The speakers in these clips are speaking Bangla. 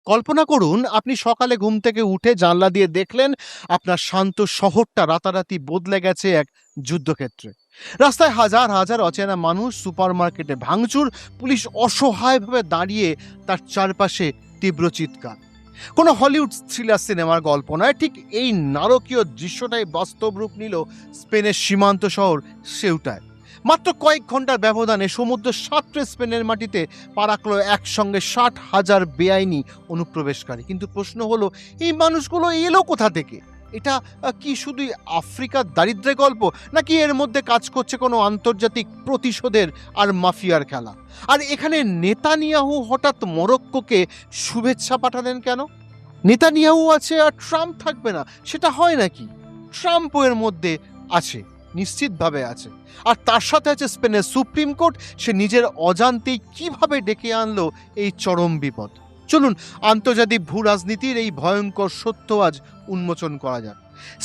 কল্পনা করুন আপনি সকালে ঘুম থেকে উঠে জানলা দিয়ে দেখলেন আপনার শান্ত শহরটা রাতারাতি বদলে গেছে এক যুদ্ধক্ষেত্রে। রাস্তায় হাজার হাজার অচেনা মানুষ, সুপারমার্কেটে ভাঙচুর, পুলিশ অসহায়ভাবে দাঁড়িয়ে তার চারপাশে তীব্র চিৎকার। কোনো হলিউড থ্রিলার সিনেমার গল্প নয়, ঠিক এই নারকীয় দৃশ্যটাই বাস্তব রূপ নিল স্পেনের সীমান্ত শহর সেউটায়। মাত্র কয়েক ঘন্টার ব্যবধানে সমুদ্র সাঁতরে স্পেনের মাটিতে পা রাখল একসঙ্গে 60,000 বেআইনি অনুপ্রবেশকারী। কিন্তু প্রশ্ন হলো, এই মানুষগুলো এলো কোথা থেকে? এটা কি শুধুই আফ্রিকার দারিদ্র্যের গল্প, নাকি এর মধ্যে কাজ করছে কোনো আন্তর্জাতিক প্রতিশোধের আর মাফিয়ার খেলা? আর এখানে নেতানিয়াহু হঠাৎ মরক্কোকে শুভেচ্ছা পাঠালেন কেন? নেতানিয়াহু আছে আর ট্রাম্প থাকবে না, সেটা হয় নাকি? ট্রাম্পও এর মধ্যে আছে, নিশ্চিতভাবে আছে। আর তার সাথে আছে স্পেনের সুপ্রিম কোর্ট। সে নিজের অজান্তেই কিভাবে ডেকে আনলো এই চরম বিপদ। চলুন আন্তর্জাতিক ভূ রাজনীতির এই ভয়ঙ্কর সত্য আজ উন্মোচন করা যাক।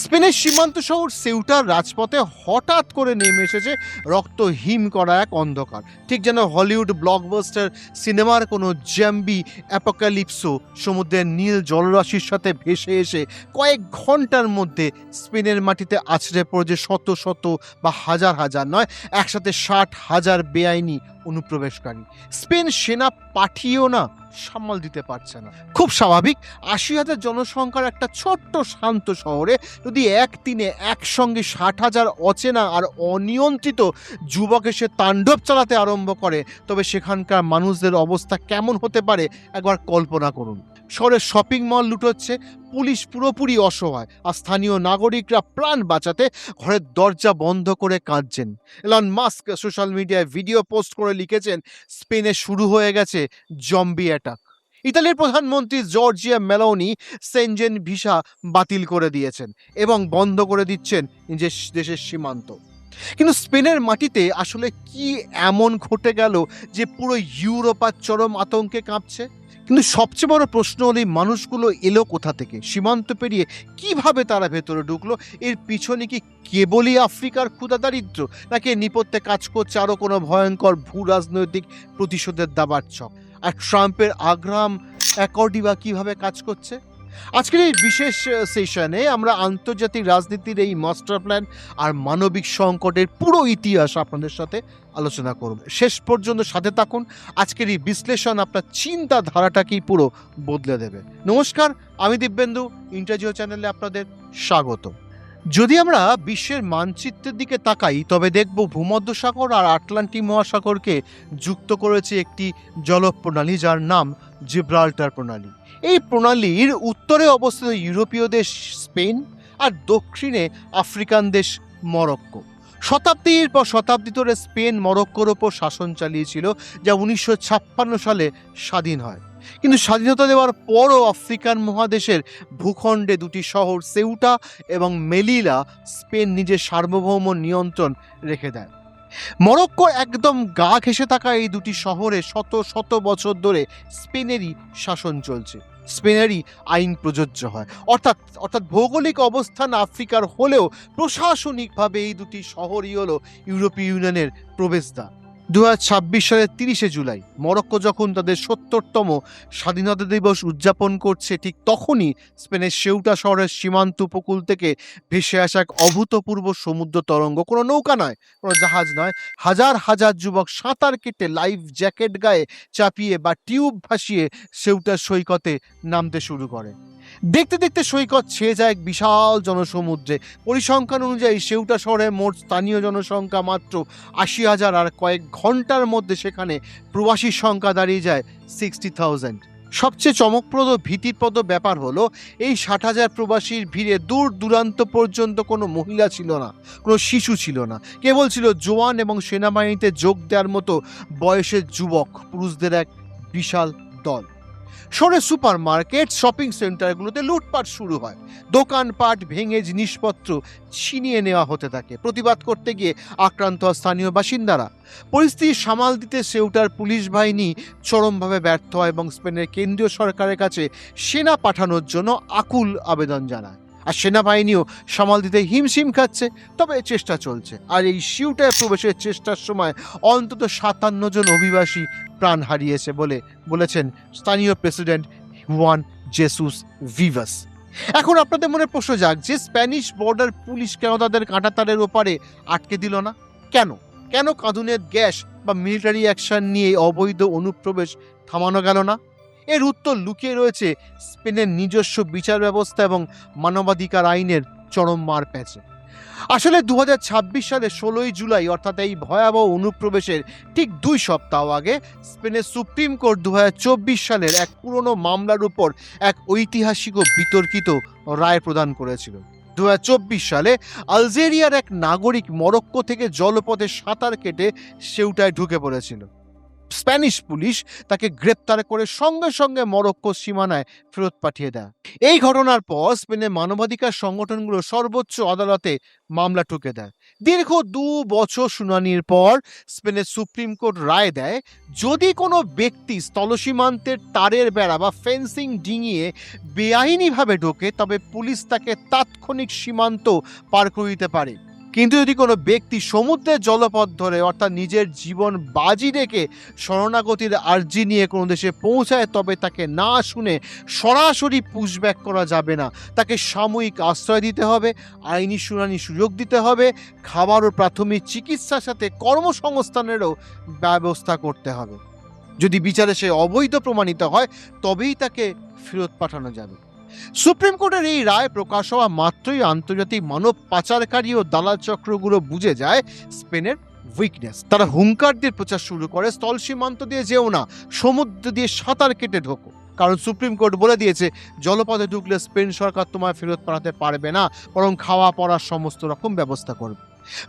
স্পেনের সীমান্ত শহর সেউটার রাজপথে হঠাৎ করে নেমে এসেছে রক্ত হিম করা এক অন্ধকার, ঠিক যেন হলিউড ব্লকবাস্টার সিনেমার কোনো জ্যাম্বি অ্যাপোক্যালিপসো সমুদ্রের নীল জলরাশির সাথে ভেসে এসে কয়েক ঘন্টার মধ্যে স্পেনের মাটিতে আছড়ে পড়েছে শত শত বা হাজার হাজার নয়, একসাথে 60,000 বেআইনি অনুপ্রবেশকারী। স্পেন সেনা পাঠিয়েও না সামাল দিতে পারছে না। খুব স্বাভাবিক, 80,000 জনসংখ্যার একটা ছোট্ট শান্ত শহরে যদি একদিনে একসঙ্গে 60,000 অচেনা আর অনিয়ন্ত্রিত যুবক এসে তাণ্ডব চালাতে আরম্ভ করে, তবে সেখানকার মানুষদের অবস্থা কেমন হতে পারে একবার কল্পনা করুন। শহরের শপিং মল লুটোচ্ছে, পুলিশ পুরোপুরি অসহায়, আর স্থানীয় নাগরিকরা প্রাণ বাঁচাতে ঘরের দরজা বন্ধ করে কাঁদছেন। এলন মাস্ক সোশ্যাল মিডিয়ায় ভিডিও পোস্ট করে লিখেছেন, স্পেনে শুরু হয়ে গেছে জম্বি অ্যাটাক। ইতালির প্রধানমন্ত্রী জর্জিয়া মেলোনি সেনজেন ভিসা বাতিল করে দিয়েছেন এবং বন্ধ করে দিচ্ছেন নিজের দেশের সীমান্ত। কিন্তু স্পেনের মাটিতে আসলে কি এমন ঘটে গেল যে পুরো ইউরোপ আর চরম আতঙ্কে কাঁপছে? কিন্তু সবচেয়ে বড় প্রশ্ন হলো, এই মানুষগুলো এলো কোথা থেকে? সীমান্ত পেরিয়ে কিভাবে তারা ভেতরে ঢুকলো? এর পিছনে কি কেবলই আফ্রিকার ক্ষুধা দারিদ্র, নাকি নেপথ্যে কাজ করছে আরো কোনো ভয়ঙ্কর ভূ রাজনৈতিক প্রতিশোধের দাবার ছক? আর ট্রাম্পের আগ্রাম অ্যাকর্ডই বা কিভাবে কাজ করছে? আজকের এই বিশেষ সেশনে আমরা আন্তর্জাতিক রাজনীতির এই মাস্টার প্ল্যান আর মানবিক সংকটের পুরো ইতিহাস আপনাদের সাথে আলোচনা করব। শেষ পর্যন্ত সাথে থাকুন। আজকের এই বিশ্লেষণ আপনার চিন্তাধারাটাকেই পুরো বদলে দেবে। নমস্কার, আমি দিব্যেন্দু, ইন্টারজিও চ্যানেলে আপনাদের স্বাগত। যদি আমরা বিশ্বের মানচিত্রের দিকে তাকাই, তবে দেখব ভূমধ্যসাগর আর আটলান্টিক মহাসাগরকে যুক্ত করেছে একটি জলপ্রণালী, যার নাম জিব্রাল্টার প্রণালী। এই প্রণালীর উত্তরে অবস্থিত ইউরোপীয় দেশ স্পেন আর দক্ষিণে আফ্রিকান দেশ মরক্কো। শতাব্দীর পর শতাব্দী ধরে স্পেন মরক্কোর ওপর শাসন চালিয়েছিল, যা 1956 সালে স্বাধীন হয়। কিন্তু স্বাধীনতা দেওয়ার পরও আফ্রিকান মহাদেশের ভূখণ্ডে দুটি শহর সেউটা এবং মেলিলা স্পেন নিজের সার্বভৌম নিয়ন্ত্রণ রেখে দেয়। মরক্কোর একদম গা ঘেঁষে থাকা এই দুটি শহরে শত শত বছর ধরে স্পেনেরই শাসন চলছে, স্পেনেরই আইন প্রযোজ্য হয়। অর্থাৎ ভৌগোলিক অবস্থান আফ্রিকার হলেও প্রশাসনিকভাবে এই দুটি শহরই হলো ইউরোপীয় ইউনিয়নের প্রবেশদ্বার। 2026 সালের 30শে জুলাই মরক্কো যখন তাদের 70তম স্বাধীনতা দিবস উদযাপন করছে, ঠিক তখনই স্পেনের সেউটা শহরের সীমান্ত উপকূল থেকে ভেসে আসা এক অভূতপূর্ব সমুদ্র তরঙ্গ। কোনো নৌকা নয়, কোনো জাহাজ নয়, হাজার হাজার যুবক সাঁতার কেটে লাইফ জ্যাকেট গায়ে চাপিয়ে বা টিউব ভাসিয়ে সেউটার সৈকতে নামতে শুরু করে। দেখতে দেখতে সৈকত ছেয়ে যায় এক বিশাল জনসমুদ্রে। পরিসংখ্যান অনুযায়ী সেউটা শহরে মোট স্থানীয় জনসংখ্যা মাত্র 80,000, আর কয়েক ঘন্টার মধ্যে সেখানে প্রবাসীর সংখ্যা দাঁড়িয়ে যায় 60,000। সবচেয়ে চমকপ্রদ ভীতিপ্রদ ব্যাপার হলো, এই 60,000 প্রবাসীর ভিড়ে দূর দূরান্ত পর্যন্ত কোনো মহিলা ছিল না, কোনো শিশু ছিল না, কেবল ছিল জোয়ান এবং সেনাবাহিনীতে যোগ দেওয়ার মতো বয়সের যুবক পুরুষদের এক বিশাল দল। শহরের সুপার মার্কেট, শপিং সেন্টারগুলোতে লুটপাট শুরু হয়। দোকানপাট ভেঙে জিনিসপত্র ছিনিয়ে নেওয়া হতে থাকে। প্রতিবাদ করতে গিয়ে আক্রান্ত হয় স্থানীয় বাসিন্দারা। পরিস্থিতি সামাল দিতে সেউটার পুলিশ বাহিনী চরমভাবে ব্যর্থ হয় এবং স্পেনের কেন্দ্রীয় সরকারের কাছে সেনা পাঠানোর জন্য আকুল আবেদন জানায়। আর সেনাবাহিনীও সামাল দিতে হিমশিম খাচ্ছে, তবে চেষ্টা চলছে। আর এই সিউটায় প্রবেশের চেষ্টার সময় অন্তত 57 জন অভিবাসী প্রাণ হারিয়েছে বলে বলেছেন স্থানীয় প্রেসিডেন্ট হুয়ান জেসুস ভিভাস। এখন আপনাদের মনে প্রশ্ন যাক যে স্প্যানিশ বর্ডার পুলিশ কেন তাদের কাঁটাতারের ওপারে আটকে দিল না? কেন কেন কাঁদুনের গ্যাস বা মিলিটারি অ্যাকশন নিয়ে এই অবৈধ অনুপ্রবেশ থামানো গেল না? এর উত্তর লুকিয়ে রয়েছে স্পেনের নিজস্ব বিচার ব্যবস্থা এবং মানবাধিকার আইনের চরম মারপ্যাঁচে। আসলে 2026 সালে 16ই জুলাই অর্থাৎ এই ভয়াবহ অনুপ্রবেশের ঠিক 2 সপ্তাহ আগে স্পেনের সুপ্রিম কোর্ট 2024 সালের এক পুরনো মামলার উপর এক ঐতিহাসিক ও বিতর্কিত রায় প্রদান করেছিল। 2024 সালে আলজেরিয়ার এক নাগরিক মরক্কো থেকে জলপথে সাঁতার কেটে সেউটায় ঢুকে পড়েছিল। স্প্যানিশ পুলিশ তাকে গ্রেপ্তার করে সঙ্গে সঙ্গে মরক্কো সীমানায় ফেরত পাঠিয়ে দেয়। এই ঘটনার পর স্পেনের মানবাধিকার সংগঠনগুলো সর্বোচ্চ আদালতে মামলা ঠুকে দেয়। দীর্ঘ 2 বছর শুনানির পর স্পেনের সুপ্রিম কোর্ট রায় দেয়, যদি কোনো ব্যক্তি স্থলসীমান্তের তারের বেড়া বা ফেন্সিং ডিঙিয়ে বেআইনিভাবে ঢোকে তবে পুলিশ তাকে তাৎক্ষণিক সীমান্ত পার করে দিতে পারে। কিন্তু যদি কোনো ব্যক্তি সমুদ্রের জলপথ ধরে অর্থাৎ নিজের জীবন বাজি রেখে শরণাগতির আর্জি নিয়ে কোনো দেশে পৌঁছায় তবে তাকে না শুনে সরাসরি পুশব্যাক করা যাবে না। তাকে সাময়িক আশ্রয় দিতে হবে, আইনি শুনানির সুযোগ দিতে হবে, খাবার ও প্রাথমিক চিকিৎসার সাথে কর্মসংস্থানেরও ব্যবস্থা করতে হবে। যদি বিচারে সে অবৈধ প্রমাণিত হয় তবেই তাকে ফেরত পাঠানো যাবে। সুপ্রিম কোর্টের এই রায় প্রকাশ হওয়া মাত্রই আন্তর্জাতিক মানব পাচারকারী ও দালাল চক্রগুলো বুঝে যায় স্পেনের উইকনেস। তারা হুঙ্কার দিয়ে প্রচার শুরু করে, স্থল সীমান্ত দিয়ে যেও না, সমুদ্র দিয়ে সাঁতার কেটে ঢোকো। কারণ সুপ্রিম কোর্ট বলে দিয়েছে জলপথে ঢুকলে স্পেন সরকার তোমায় ফেরত পাঠাতে পারবে না, বরং খাওয়া পড়ার সমস্ত রকম ব্যবস্থা করবে।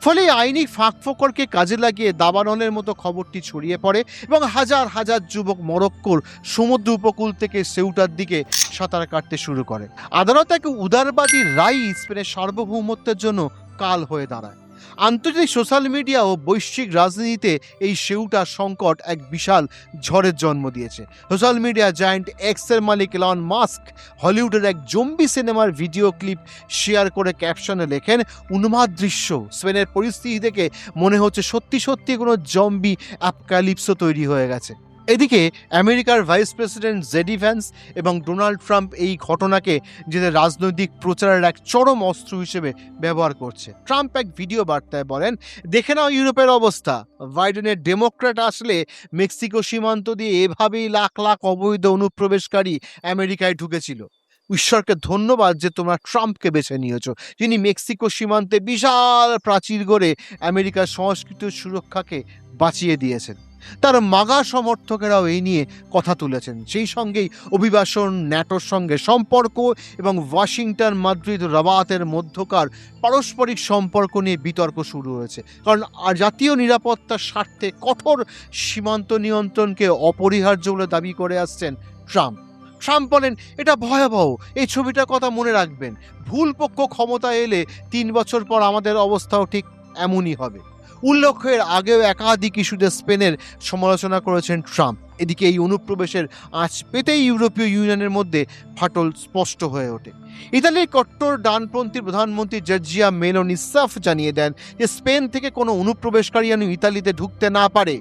ফলে আইনি ফাঁকফোকরকে কাজে লাগিয়ে দাবানলের মতো খবরটি ছড়িয়ে পড়ে এবং হাজার হাজার যুবক মরক্কোর সমুদ্র উপকূল থেকে সেউটার দিকে সাঁতার কাটতে শুরু করে। আদালত এক উদারবাদী রায় স্পেনের সার্বভৌমত্বের জন্য কাল হয়ে দাঁড়ায়। আন্তর্জাতিক সোশ্যাল মিডিয়া ও বৈশ্বিক রাজনীতিতে এই সেউটা সংকট এক বিশাল ঝড়ের জন্ম দিয়েছে। সোশ্যাল মিডিয়া জায়ান্ট এক্সের মালিক এলন মাস্ক হলিউডের এক জম্বি সিনেমার ভিডিও ক্লিপ শেয়ার করে ক্যাপশনে লেখেন, উন্মাদ দৃশ্য, স্পেনের পরিস্থিতি দেখে মনে হচ্ছে সত্যি সত্যি কোনো জম্বি অ্যাপোক্যালিপসও তৈরি হয়ে গেছে। এদিকে আমেরিকার ভাইস প্রেসিডেন্ট জেডি ভ্যান্স এবং ডোনাল্ড ট্রাম্প এই ঘটনাকে নিজেদের রাজনৈতিক প্রচারের এক চরম অস্ত্র হিসেবে ব্যবহার করছে। ট্রাম্প এক ভিডিও বার্তায় বলেন, দেখে নাও ইউরোপের অবস্থা, বাইডেনের ডেমোক্র্যাট আসলে মেক্সিকো সীমান্ত দিয়ে এভাবেই লাখ লাখ অবৈধ অনুপ্রবেশকারী আমেরিকায় ঢুকেছিল। ঈশ্বরকে ধন্যবাদ যে তোমরা ট্রাম্পকে বেছে নিয়েছো, যিনি মেক্সিকো সীমান্তে বিশাল প্রাচীর গড়ে আমেরিকার সংস্কৃতি সুরক্ষাকে বাঁচিয়ে দিয়েছেন। তার মাগা সমর্থকেরাও এই নিয়ে কথা তুলেছেন। সেই সঙ্গেই অভিবাসন, ন্যাটোর সঙ্গে সম্পর্ক এবং ওয়াশিংটন, মাদ্রিদ, রাবাতের মধ্যকার পারস্পরিক সম্পর্ক নিয়ে বিতর্ক শুরু হয়েছে। কারণ জাতীয় নিরাপত্তার স্বার্থে কঠোর সীমান্ত নিয়ন্ত্রণকে অপরিহার্য বলে দাবি করে আসছেন ট্রাম্প। ট্রাম্প বলেন, এটা ভয়াবহ, এই ছবিটার কথা মনে রাখবেন, ভুল পক্ষ ক্ষমতায় এলে 3 বছর পর আমাদের অবস্থাও ঠিক এমনই হবে। উল্লেখ্য, এর আগেও একাধিক ইস্যুতে স্পেনের সমালোচনা করেছেন ট্রাম্প। এদিকে এই অনুপ্রবেশের আঁচ পেতেই ইউরোপীয় ইউনিয়নের মধ্যে ফাটল স্পষ্ট হয়ে ওঠে। ইতালির কট্টর ডানপন্থী প্রধানমন্ত্রী জর্জিয়া মেলোনি সাফ জানিয়ে দেন যে স্পেন থেকে কোনো অনুপ্রবেশকারী যেন ইতালিতে ঢুকতে না পারে।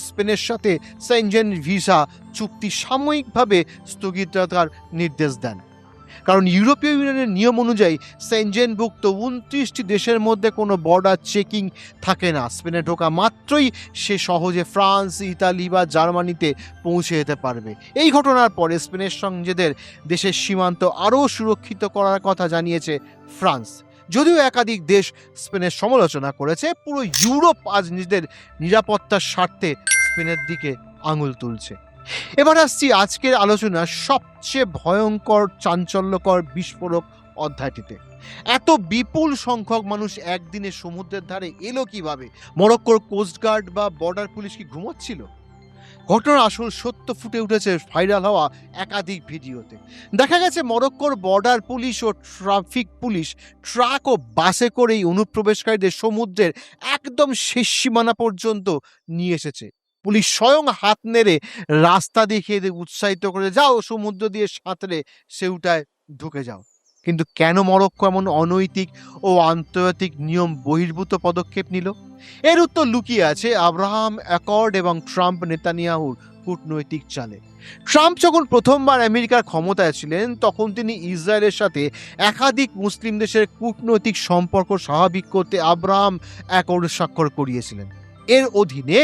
স্পেনের সাথে সেনজেন ভিসা চুক্তি সাময়িকভাবে স্থগিত রাখার নির্দেশ দেন। কারণ ইউরোপীয় ইউনিয়নের নিয়ম অনুযায়ী সেনজেনভুক্ত 29টি দেশের মধ্যে কোনো বর্ডার চেকিং থাকে না। স্পেনে ঢোকা মাত্রই সে সহজে ফ্রান্স, ইতালি বা জার্মানিতে পৌঁছে যেতে পারবে। এই ঘটনার পরে স্পেনের সঙ্গে নিজেদের দেশের সীমান্ত আরও সুরক্ষিত করার কথা জানিয়েছে ফ্রান্স। যদিও একাধিক দেশ স্পেনের সমালোচনা করেছে, পুরো ইউরোপ আজ নিজেদের নিরাপত্তার স্বার্থে স্পেনের দিকে আঙুল তুলছে। এবার আসছি আজকের আলোচনার সবচেয়ে ভয়ঙ্কর, চাঞ্চল্যকর, বিস্ফোরক অধ্যায়টিতে। এত বিপুল সংখ্যক মানুষ একদিনে সমুদ্রের ধারে এলো কিভাবে? মরক্কোর কোস্টগার্ড বা বর্ডার পুলিশ কি ঘুমোচ্ছিল? ঘটনার আসল সত্য ফুটে উঠেছে ভাইরাল হওয়া একাধিক ভিডিওতে। দেখা গেছে মরক্কোর বর্ডার পুলিশ ও ট্রাফিক পুলিশ ট্রাক ও বাসে করেই অনুপ্রবেশকারীদের সমুদ্রের একদম শেষ সীমানা পর্যন্ত নিয়ে এসেছে। পুলিশ স্বয়ং হাত নেড়ে রাস্তা দেখিয়ে উৎসাহিত করে, যাও সমুদ্র দিয়ে সাঁতরে সেউটায় ঢুকে যাও। কিন্তু কেন মরক্কো এমন অনৈতিক ও আন্তর্জাতিক নিয়ম বহির্ভূত পদক্ষেপ নিল? এর উত্তর লুকিয়ে আছে আব্রাহাম অ্যাকর্ড এবং ট্রাম্প নেতানিয়াহুর কূটনৈতিক চালে। ট্রাম্প যখন প্রথমবার আমেরিকার ক্ষমতায় ছিলেন, তখন তিনি ইসরায়েলের সাথে একাধিক মুসলিম দেশের কূটনৈতিক সম্পর্ক স্বাভাবিক করতে আব্রাহাম অ্যাকর্ড স্বাক্ষর করিয়েছিলেন। এর অধীনে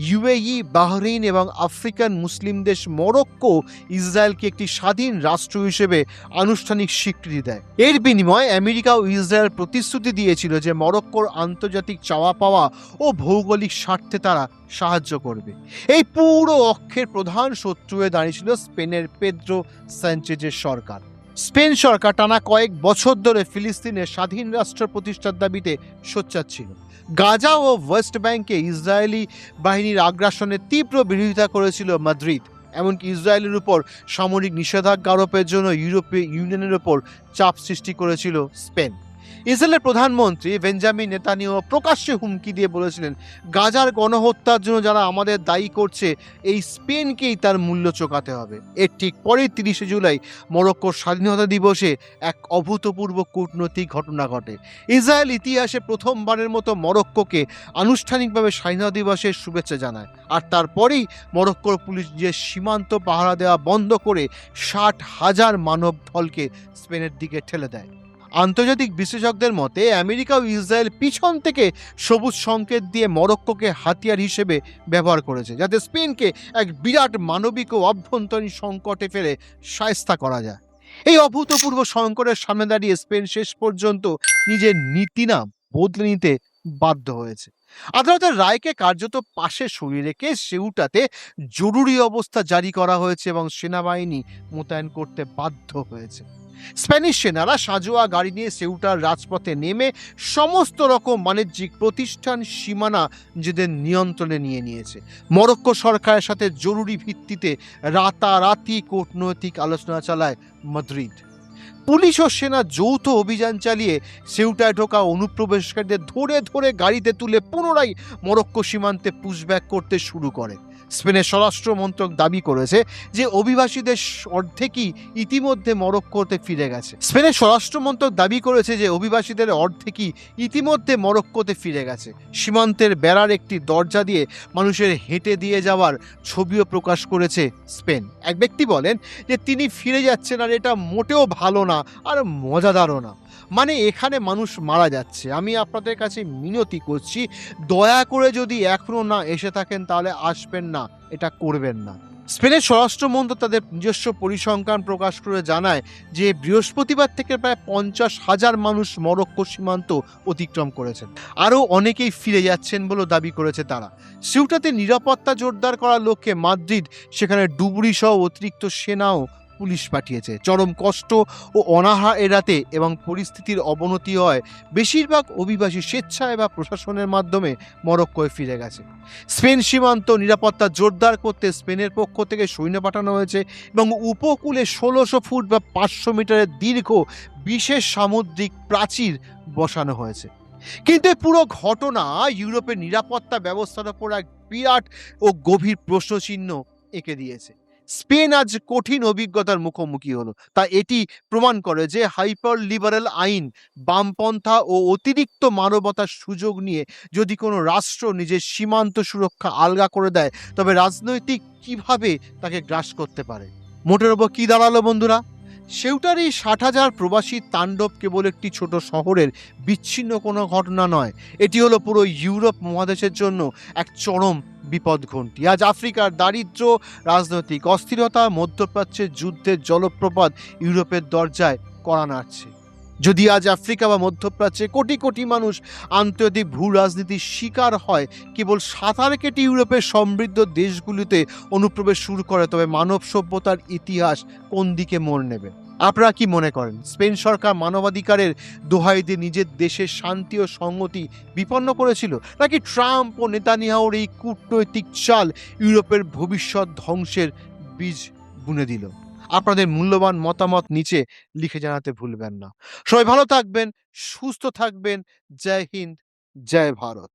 ইউএই, বাহরাইন এবং আফ্রিকান মুসলিম দেশ মরক্কো ইসরায়েলকে একটি স্বাধীন রাষ্ট্র হিসেবে আনুষ্ঠানিক স্বীকৃতি দেয়। এর বিনিময়ে আমেরিকা ও ইসরায়েল প্রতিশ্রুতি দিয়েছিল যে মরক্কোর আন্তর্জাতিক চাওয়া পাওয়া ও ভৌগোলিক স্বার্থে তারা সাহায্য করবে। এই পুরো অক্ষের প্রধান শত্রু হয়ে দাঁড়িয়েছিল স্পেনের পেদ্রো সানচেজের সরকার। স্পেন সরকার টানা কয়েক বছর ধরে ফিলিস্তিনের স্বাধীন রাষ্ট্র প্রতিষ্ঠার দাবিতে সোচ্চার ছিল। গাজা ও ওয়েস্ট ব্যাংকে ইসরায়েলি বাহিনীর আগ্রাসনের তীব্র বিরোধিতা করেছিল মাদ্রিদ। এমনকি ইসরায়েলের উপর সামরিক নিষেধাজ্ঞা আরোপের জন্য ইউরোপীয় ইউনিয়নের উপর চাপ সৃষ্টি করেছিল স্পেন। ইসরায়েলের প্রধানমন্ত্রী বেঞ্জামিন নেতানিয়াহু প্রকাশ্যে হুমকি দিয়ে বলেছিলেন, গাজার গণহত্যার জন্য যারা আমাদের দায়ী করছে, এই স্পেনকেই তার মূল্য চোকাতে হবে। এর ঠিক পরে 30শে জুলাই মরক্কোর স্বাধীনতা দিবসে এক অভূতপূর্ব কূটনৈতিক ঘটনা ঘটে। ইসরায়েল ইতিহাসে প্রথমবারের মতো মরক্কোকে আনুষ্ঠানিকভাবে স্বাধীনতা দিবসের শুভেচ্ছা জানায়। আর তারপরেই মরক্কোর পুলিশ যে সীমান্ত পাহারা দেওয়া বন্ধ করে 60,000 মানব ঢলকে স্পেনের দিকে ঠেলে দেয়। আন্তর্জাতিক বিশেষজ্ঞদের মতে আমেরিকা ও ইসরায়েল পিছন থেকে সবুজ সংকেত দিয়ে মরক্কোকে হাতিয়ার হিসেবে ব্যবহার করেছে, যাতে স্পেনকে এক বিরাট মানবিক ও অভ্যন্তরীণ সংকটে ফেলে শায়েস্তা করা যায়। এই অভূতপূর্ব সংকটের সামনে দাঁড়িয়ে স্পেন শেষ পর্যন্ত নিজের নীতিনা বদলে নিতে বাধ্য হয়েছে। আদালতের রায়কে কার্যত পাশে সরিয়ে রেখে সেউটাতে জরুরি অবস্থা জারি করা হয়েছে এবং সেনাবাহিনী মোতায়েন করতে বাধ্য হয়েছে। স্প্যানিশ সেনারা সাঁজোয়া গাড়ি নিয়ে সেউটার রাজপথে নেমে সমস্ত রকম বাণিজ্যিক প্রতিষ্ঠান, সীমানা নিজেদের নিয়ন্ত্রণে নিয়ে নিয়েছে। মরক্কো সরকারের সাথে জরুরি ভিত্তিতে রাতারাতি কূটনৈতিক আলোচনা চালায় মাদ্রিদ। পুলিশ ও সেনা যৌথ অভিযান চালিয়ে সেউটায় ঢোকা অনুপ্রবেশকারীদের ধরে ধরে গাড়িতে তুলে পুনরায় মরক্কো সীমান্তে পুশব্যাক করতে শুরু করে। স্পেনের স্বরাষ্ট্র মন্ত্রক দাবি করেছে যে অভিবাসীদের অর্ধেকই ইতিমধ্যে মরক্কোতে ফিরে গেছে। স্পেনের স্বরাষ্ট্র মন্ত্রক দাবি করেছে যে অভিবাসীদের অর্ধেকই ইতিমধ্যে মরক্কোতে ফিরে গেছে। সীমান্তের বেড়ার একটি দরজা দিয়ে মানুষের হেঁটে দিয়ে যাওয়ার ছবিও প্রকাশ করেছে স্পেন। এক ব্যক্তি বলেন যে তিনি ফিরে যাচ্ছেন আর এটা মোটেও ভালো না আর মজাদারও না। মানে এখানে মানুষ মারা যাচ্ছে। আমি আপনাদের কাছে মিনতি করছি, দয়া করে যদি এখনো না এসে থাকেন তাহলে আসবেন না, এটা করবেন না। স্পেনের স্বরাষ্ট্র মন্ত্রক তাদের নিজস্ব পরিসংখ্যান প্রকাশ করে জানায় যে বৃহস্পতিবার থেকে প্রায় 50,000 মানুষ মরক্কো সীমান্ত অতিক্রম করেছেন। আরও অনেকেই ফিরে যাচ্ছেন বলে দাবি করেছে তারা। সিউটাতে নিরাপত্তা জোরদার করার লক্ষ্যে মাদ্রিদ সেখানে ডুবুরি সহ অতিরিক্ত সেনাও পুলিশ পাঠিয়েছে। চরম কষ্ট ও অনাহার এড়াতে এবং পরিস্থিতির অবনতি হয় বেশিরভাগ অভিবাসী স্বেচ্ছায় বা প্রশাসনের মাধ্যমে মরক্কোয় ফিরে গেছে। স্পেন সীমান্ত নিরাপত্তা জোরদার করতে স্পেনের পক্ষ থেকে সৈন্য পাঠানো হয়েছে এবং উপকূলে 1600 ফুট বা 500 মিটারের দীর্ঘ বিশেষ সামুদ্রিক প্রাচীর বসানো হয়েছে। কিন্তু এই পুরো ঘটনা ইউরোপের নিরাপত্তা ব্যবস্থার উপর এক বিরাট ও গভীর প্রশ্নচিহ্ন এঁকে দিয়েছে। স্পেন আজ কঠিন অভিজ্ঞতার মুখোমুখি হলো। তা এটি প্রমাণ করে যে হাইপার লিবারেল আইন, বামপন্থা ও অতিরিক্ত মানবতার সুযোগ নিয়ে যদি কোনো রাষ্ট্র নিজের সীমান্ত সুরক্ষা আলগা করে দেয়, তবে রাজনৈতিক কিভাবে তাকে গ্রাস করতে পারে। মোটের ওপর কি দাঁড়ালো বন্ধুরা? সেউটার এই 60,000 প্রবাসী তাণ্ডব কেবল একটি ছোট শহরের বিচ্ছিন্ন কোনো ঘটনা নয়, এটি হলো পুরো ইউরোপ মহাদেশের জন্য এক চরম বিপদ ঘণ্টি। আজ আফ্রিকার দারিদ্র্য, রাজনৈতিক অস্থিরতা, মধ্যপ্রাচ্যের যুদ্ধের জলপ্রপাত ইউরোপের দরজায় কড়া নাড়ছে। যদি আজ আফ্রিকা বা মধ্যপ্রাচ্যে কোটি কোটি মানুষ আন্তর্জাতিক ভূ রাজনীতির শিকার হয়, কেবল সাঁতার কেটে ইউরোপের সমৃদ্ধ দেশগুলিতে অনুপ্রবেশ শুরু করে, তবে মানব সভ্যতার ইতিহাস কোন দিকে মোড় নেবে? আপনারা কি মনে করেন? স্পেন সরকার মানবাধিকারের দোহাই দিয়ে নিজের দেশের শান্তি ও সংহতি বিপন্ন করেছিল, নাকি ট্রাম্প ও নেতানিয়াহুর এই কূটনৈতিক চাল ইউরোপের ভবিষ্যৎ ধ্বংসের বীজ বুনে দিল? আপনাদের মূল্যবান মতামত নিচে লিখে জানাতে ভুলবেন না। সবাই ভালো থাকবেন, সুস্থ থাকবেন। জয় হিন্দ, জয় ভারত।